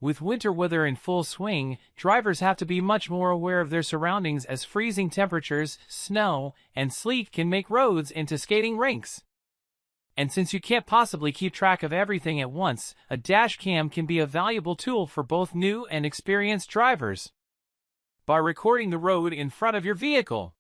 With winter weather in full swing, drivers have to be much more aware of their surroundings as freezing temperatures, snow, and sleet can make roads into skating rinks. And since you can't possibly keep track of everything at once, a dash cam can be a valuable tool for both new and experienced drivers. By recording the road in front of your vehicle.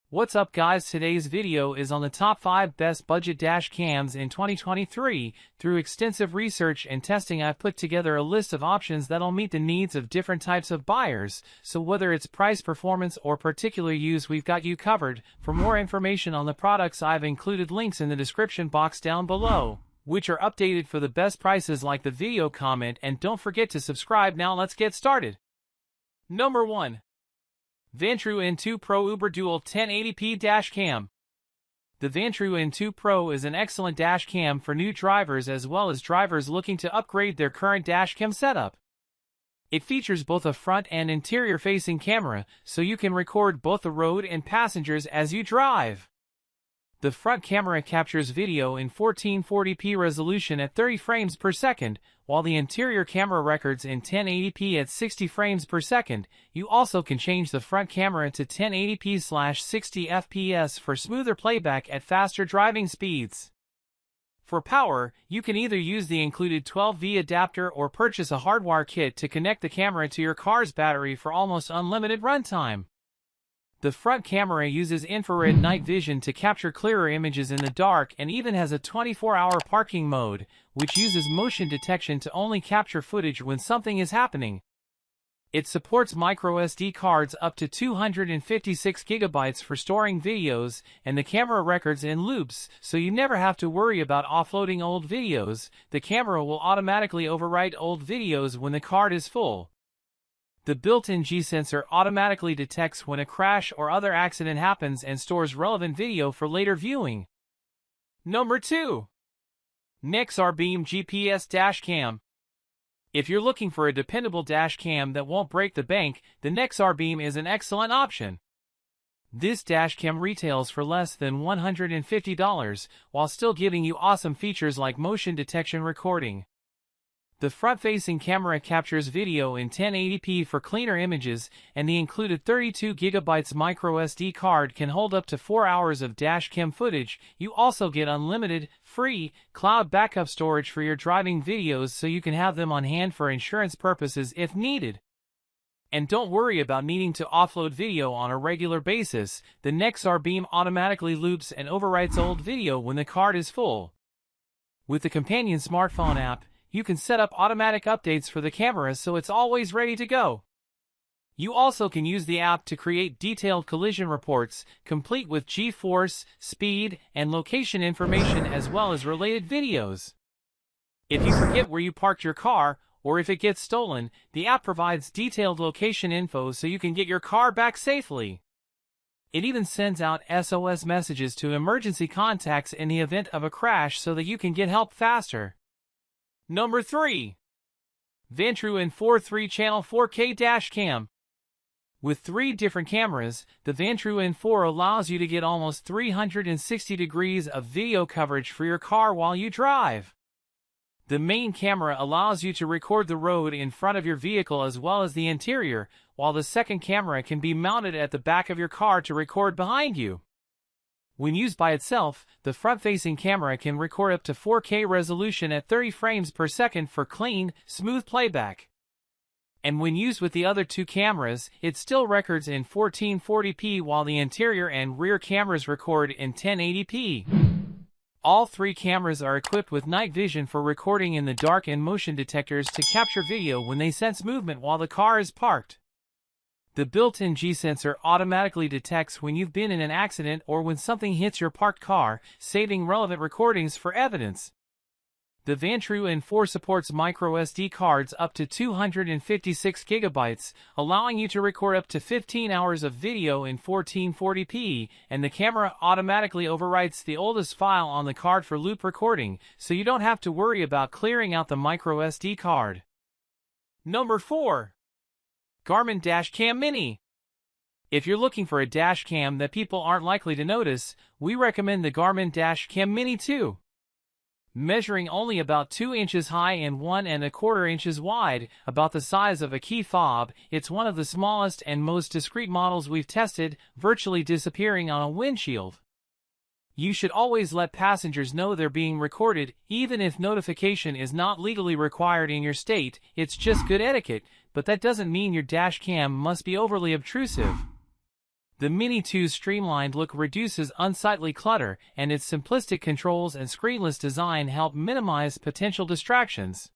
What's up guys, today's video is on the top 5 best budget dash cams in 2023. Through extensive research and testing, I've put together a list of options that'll meet the needs of different types of buyers. So whether it's price, performance, or particular use, we've got you covered. For more information on the products, I've included links in the description box down below, which are updated for the best prices. Like the video, comment, and don't forget to subscribe. Now let's get started. Number 1. Vantrue N4 Pro Uber Dual 1080p Dash Cam. The Vantrue N4 Pro is an excellent dash cam for new drivers as well as drivers looking to upgrade their current dash cam setup. It features both a front and interior-facing camera, so you can record both the road and passengers as you drive. The front camera captures video in 1440p resolution at 30 frames per second, while the interior camera records in 1080p at 60 frames per second. You also can change the front camera to 1080p/60 fps for smoother playback at faster driving speeds. For power, you can either use the included 12V adapter or purchase a hardwire kit to connect the camera to your car's battery for almost unlimited runtime. The front camera uses infrared night vision to capture clearer images in the dark and even has a 24-hour parking mode, which uses motion detection to only capture footage when something is happening. It supports microSD cards up to 256 GB for storing videos, and the camera records in loops, so you never have to worry about offloading old videos. The camera will automatically overwrite old videos when the card is full. The built-in G-sensor automatically detects when a crash or other accident happens and stores relevant video for later viewing. Number 2. NextRBeam GPS Dash Cam. If you're looking for a dependable dash cam that won't break the bank, the NextRBeam is an excellent option. This dash cam retails for less than $150, while still giving you awesome features like motion detection recording. The front-facing camera captures video in 1080p for cleaner images, and the included 32GB microSD card can hold up to 4 hours of dash cam footage. You also get unlimited, free, cloud backup storage for your driving videos, so you can have them on hand for insurance purposes if needed. And don't worry about needing to offload video on a regular basis. The NextRBeam automatically loops and overwrites old video when the card is full. With the companion smartphone app, you can set up automatic updates for the camera so it's always ready to go. You also can use the app to create detailed collision reports, complete with G-force, speed, and location information as well as related videos. If you forget where you parked your car, or if it gets stolen, the app provides detailed location info so you can get your car back safely. It even sends out SOS messages to emergency contacts in the event of a crash so that you can get help faster. Number 3. Vantrue N4 3-channel 4K Dash Cam. With 3 different cameras, the Vantrue N4 allows you to get almost 360 degrees of video coverage for your car while you drive. The main camera allows you to record the road in front of your vehicle as well as the interior, while the second camera can be mounted at the back of your car to record behind you. When used by itself, the front-facing camera can record up to 4K resolution at 30 frames per second for clean, smooth playback. And when used with the other 2 cameras, it still records in 1440p while the interior and rear cameras record in 1080p. All 3 cameras are equipped with night vision for recording in the dark and motion detectors to capture video when they sense movement while the car is parked. The built-in G-sensor automatically detects when you've been in an accident or when something hits your parked car, saving relevant recordings for evidence. The Vantrue N4 supports microSD cards up to 256 GB, allowing you to record up to 15 hours of video in 1440p, and the camera automatically overwrites the oldest file on the card for loop recording, so you don't have to worry about clearing out the microSD card. Number 4. Garmin Dash Cam Mini. If you're looking for a dash cam that people aren't likely to notice, we recommend the Garmin Dash Cam Mini 2. Measuring only about 2 inches high and 1¼ inches wide, about the size of a key fob, it's one of the smallest and most discreet models we've tested, virtually disappearing on a windshield. You should always let passengers know they're being recorded, even if notification is not legally required in your state. It's just good etiquette, but that doesn't mean your dash cam must be overly obtrusive. The Mini 2's streamlined look reduces unsightly clutter, and its simplistic controls and screenless design help minimize potential distractions.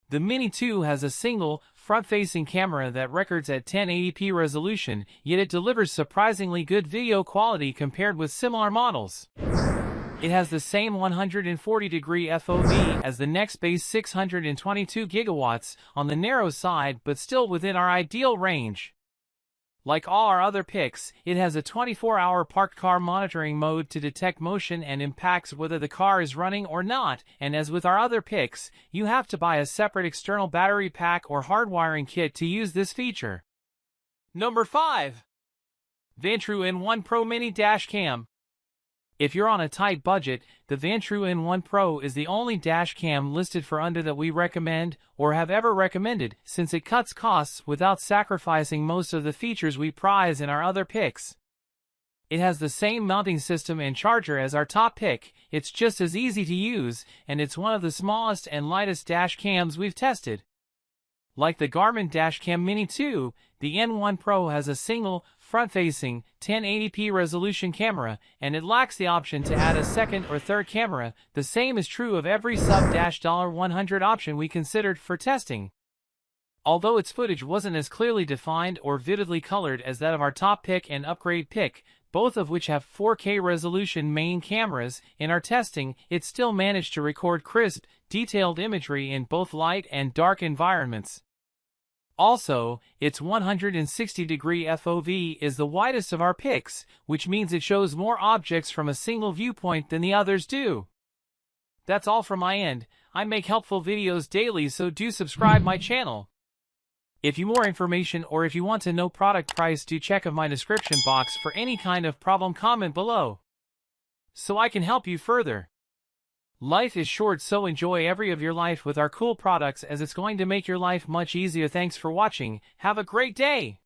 The Mini 2 has a single, front-facing camera that records at 1080p resolution, yet it delivers surprisingly good video quality compared with similar models. It has the same 140-degree FOV as the NextRBeam 622 gigawatts, on the narrow side but still within our ideal range. Like all our other picks, it has a 24-hour parked car monitoring mode to detect motion and impacts whether the car is running or not, and as with our other picks, you have to buy a separate external battery pack or hardwiring kit to use this feature. Number 5. Vantrue N4 Pro Mini Dash Cam. If you're on a tight budget, the Vantrue N4 Pro is the only dash cam listed for under that we recommend, or have ever recommended, since it cuts costs without sacrificing most of the features we prize in our other picks. It has the same mounting system and charger as our top pick, it's just as easy to use, and it's one of the smallest and lightest dash cams we've tested. Like the Garmin Dashcam Mini 2, the N4 Pro has a single, front-facing, 1080p resolution camera, and it lacks the option to add a second or third camera. The same is true of every sub-$100 option we considered for testing. Although its footage wasn't as clearly defined or vividly colored as that of our top pick and upgrade pick, both of which have 4K resolution main cameras, in our testing, it still managed to record crisp, detailed imagery in both light and dark environments. Also, its 160-degree FOV is the widest of our picks, which means it shows more objects from a single viewpoint than the others do. That's all from my end. I make helpful videos daily, so do subscribe my channel. If you more information or if you want to know product price, do check of my description box for any kind of problem, comment below, so I can help you further. Life is short, so enjoy every of your life with our cool products, as it's going to make your life much easier. Thanks for watching. Have a great day!